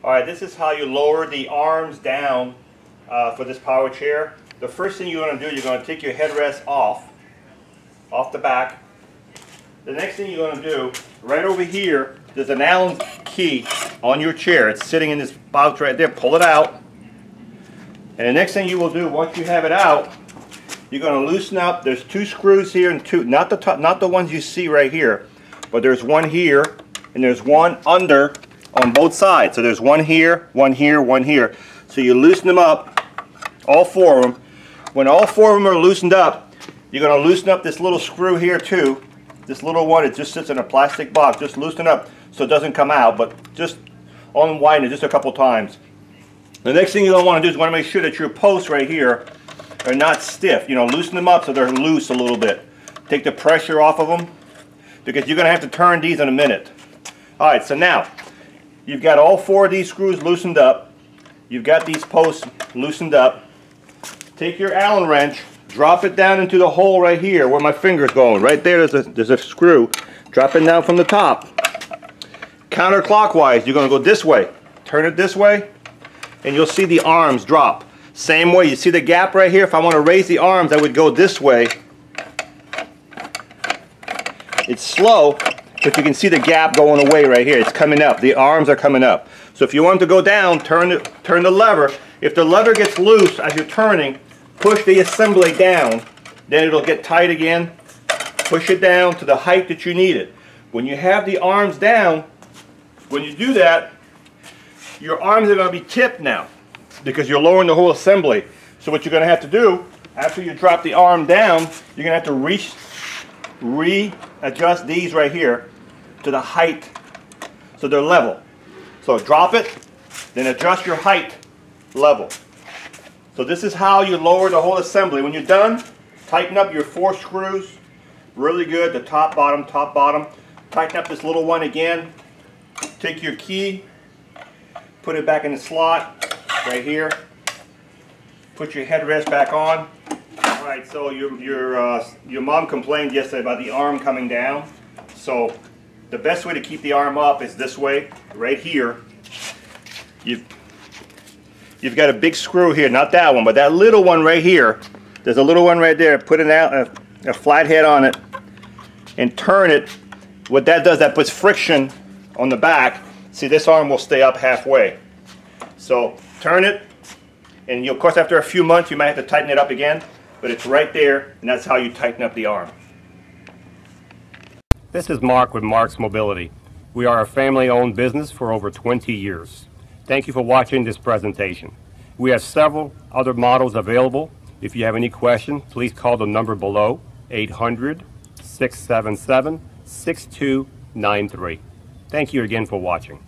Alright, this is how you lower the arms down for this power chair. The first thing you're going to do, you're going to take your headrest off the back. The next thing you're going to do, right over here, there's an Allen key on your chair. It's sitting in this box right there. Pull it out. And the next thing you will do, once you have it out, you're going to loosen up. There's two screws here and two, not the ones you see right here, but there's one here and there's one under on both sides. So there's one here, one here, one here. So you loosen them up, all four of them. When all four of them are loosened up, you're going to loosen up this little screw here too. This little one, it just sits in a plastic box. Just loosen it up so it doesn't come out, but just unwind it just a couple times. The next thing you're going to want to do is want to make sure that your posts right here are not stiff. You know, loosen them up so they're loose a little bit. Take the pressure off of them because you're going to have to turn these in a minute. Alright, so now you've got all four of these screws loosened up. You've got these posts loosened up. Take your Allen wrench, drop it down into the hole right here where my finger's going. Right there, there's a screw. Drop it down from the top. Counterclockwise, you're going to go this way. Turn it this way, and you'll see the arms drop. Same way, you see the gap right here? If I want to raise the arms, I would go this way. It's slow, but you can see the gap going away right here. It's coming up. The arms are coming up. So if you want them to go down, turn the lever. If the lever gets loose as you're turning, push the assembly down. Then it'll get tight again. Push it down to the height that you need it. When you have the arms down, when you do that, your arms are going to be tipped now because you're lowering the whole assembly. So what you're going to have to do, after you drop the arm down, you're going to have to readjust these right here to the height so they're level. So drop it, then adjust your height level. So this is how you lower the whole assembly. When you're done, tighten up your four screws really good, the top, bottom, top, bottom. Tighten up this little one again. Take your key, put it back in the slot right here. Put your headrest back on. Alright, so your mom complained yesterday about the arm coming down. So the best way to keep the arm up is this way, right here. You've got a big screw here, not that one, but that little one right here. There's a little one right there. Put a flat head on it and turn it. What that does, that puts friction on the back. See, this arm will stay up halfway. So turn it, and of course after a few months you might have to tighten it up again, but it's right there, and that's how you tighten up the arm. This is Mark with Marc's Mobility. We are a family-owned business for over 20 years. Thank you for watching this presentation. We have several other models available. If you have any questions, please call the number below, 800-677-6293. Thank you again for watching.